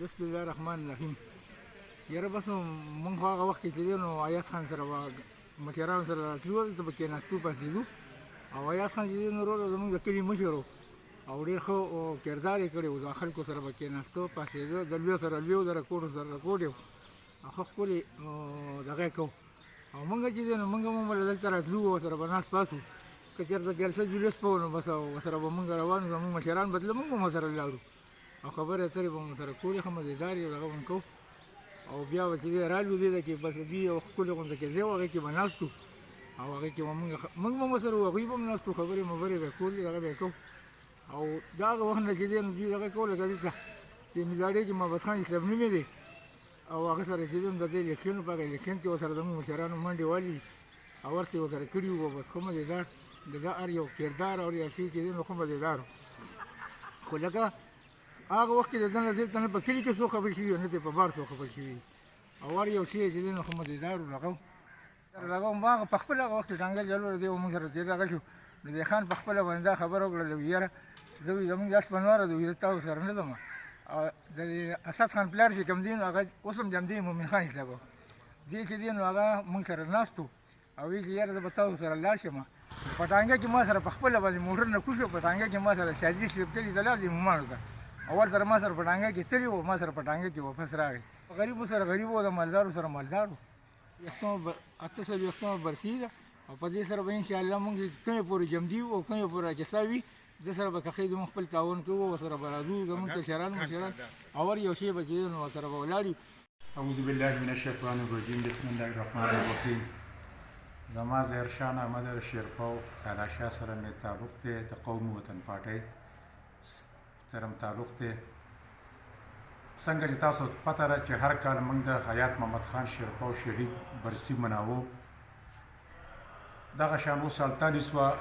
بسم الله الرحمن الرحیم. یاره بس مونږ خو هغه وخت کې چې دی نو ایاز خان سره به مشرانو سره راتلو، زه به کېناستو پاسېدو او ایاز خان چې دی نو ورور زموږ د کلي مشر و او ډېر ښه کردار یې کړی و. د خلکو سره به کېناستو پاسېده، د لویو سره لوی و، د رکوټو سره رکوټ یې و او ښه ښکلې دغه یې کوو. او مونږ چې دی نو مونږ هم دلته راتلو، ورسره به ناست پاس وو. که چېرته جلسه جلوس به و نو بس ورسره به مونږ روان وو، زموږ مشران به تله، مونږ به هم ورسره ولاړو او خبرې اترې به مو سره کولې، ښه مزېدار یې دغه به مو کوو. او بیا به چې دی رالو دې ته کې بس دوی یو ښکلې غونډه کې ځای و، هغې کې به ناست وو او هغې کې به مونږ به هم ورسره وو، هغوی به هم ناست وو، خبرې مبرې به یې کولې، دغه به یې کوو. او د هغه وخت نه چې دی نو دوی دغه کوو، لکه دلته چې مزاړې کې محبت خان اسلام نومې دی او هغه سره چې دی نو د دې الیکشن په هغه الیکشن کې ورسره زموږ مشرانو منډې والي او ورسې ورسره کړي وو. بس ښه مزېدار د ده هر یو کردار او هر یو شی چې دی نو ښه مزېدار و. خو لکه هغه وخت کې د ده نه دلته نه په کلي کې څوک خبر شوي نه په بار څوک خبر شوي او هر یو شی چې دی نو ښه مزېدار و. هغه ما هغه په خپله هغه وخت کې ډانګل جلوه دی مونږ سره چې دغه شو نو دی خان په خپله باندې دا خبره وکړه، وایي یاره زه وایي زمونږ دا شپنواره ده، وایي زه تاسو سره نه ځم. او د اسد خان پلار چې کوم دی نو هغه اوس هم جمدې مومن خان صاحب دې چې دی نو هغه مونږ سره ناست و او وایي چې یاره زه به تاسو سره لاړ شم. په ټانګه کې ما سره په خپله باندې موټر نه کوز شو، په ټانګه کې ما سره شادي صاحب کلي ته لاړ دی مومانو ته او ورسره ما سره په ټانګه کې تللی و، ما سره په ټانګه کې واپس راغی. غریبو سره غریب و، د مالدارو سره مالدار و. اته څلوېښتمه برسي ده او په دې سره به انشاءالله مونږ کومې پورې جمدي وو او کومې پورې راجسا وي زه سره به کښې زموږ خپل تعاون کوو، ورسره به راځو، زموږ کشران مشران او هر یو شی به چې دی نو ورسره به ولاړ یو. اعوذ بالله من الشیطان الرجیم، بسم الله الرحمن الرحیم. زما ظاهرشاه احمد شیرپاو تالاشا سره مې تعلق دی، د قوم وطن پارټۍ سره م تعلق دی. څنګه چې تاسو پته ده چې هر کال موږ د حیات محمد خان شیرپاو شهید برسي مناوو. دغه شان اوس 48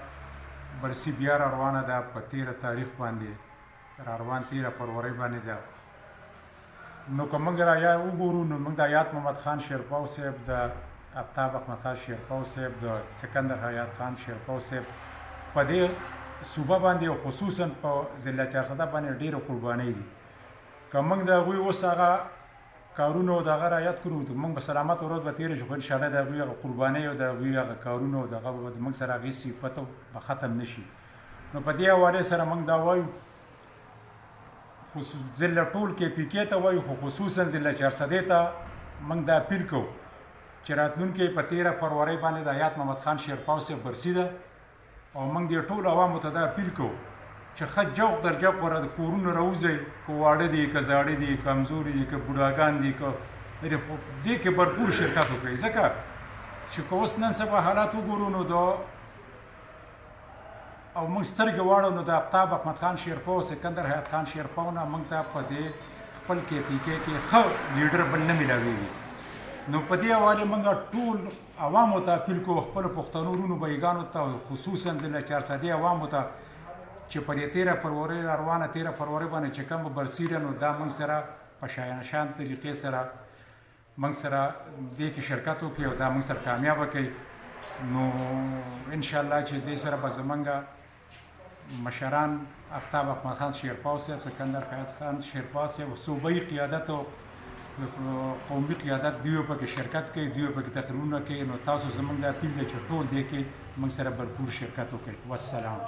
برسي بیا را روانه ده په 13 تاریخ باندې، را روان 13 فروری باندې ده. نو که موږ وګورو نو موږ د حیات محمد خان شیرپاو صاحب، د آفتاب احمد خان شیرپاو صاحب، د سکندر حیات خان شیرپاو صاحب په دې صوبه باندې او خصوصا په ضلع 400 باندې ډېرې قربانۍ دي. که موږ د هغوی اوس هغه کارونه او د هغه رعایت کړو نو موږ به سلامت ورځ به تېره شو، خو انشاءالله د هغوی هغه قربانۍ او د هغوی هغه کارونه او دغه به موږ سره هغې صفت به ختم نه شي. نو په دې حوالې سره موږ دا وایو، ضلع ټول KPK ته وایو، خو خصوصا ضلع 400 ته موږ دا اپیل کوو چې راتلونکې په 13 فروری باندې د حیات محمد خان شیرپاو صاحب برسي ده او موږ دې ټولو عوامو ته دا اپیل کوو چې ښه جوق در جوق ور د کورونو راوځئ، که واړه دي، که زاړه دي، کمزوري دي، که بوډاګان دي، که دې کې بھرپور شرکت وکړئ. ځکه چې که اوس نن سبا حالات وګورو نو او موږ سترګې واړو نو د آفتاب احمد خان شیرپاو، سکندر حیات خان شیرپاو نه موږ ته په دې خپل KPK کې ښه لیډر بل نه میلاویږي. نو په دې حوالې موږ ټول عوامو ته اپیل کوو، خپلو پښتنو وروڼو بهیګانو ته خصوصا ضلع 400 عوامو ته چې په دې 13 فروری را روانه 13 فروری باندې چې کومه برسي ده نو دا موږ سره په شان طریقې سره موږ سره دې کې شرکت وکړي او دا موږ سره کامیابه کوي. نو انشاءالله چې دې سره به زموږ مشران آفتاب احمد خان شیرپاو صاحب، سکندر حیات خان شیرپاو صاحب، صوبایي قیادت او قومي قیادت دوی پکې شرکت کوي، دوی پکې تقریرونه کوي. نو تاسو زموږ د اپیل دی چې ټول دې کې موږ سره بھرپور شرکت وکړئ. والسلام.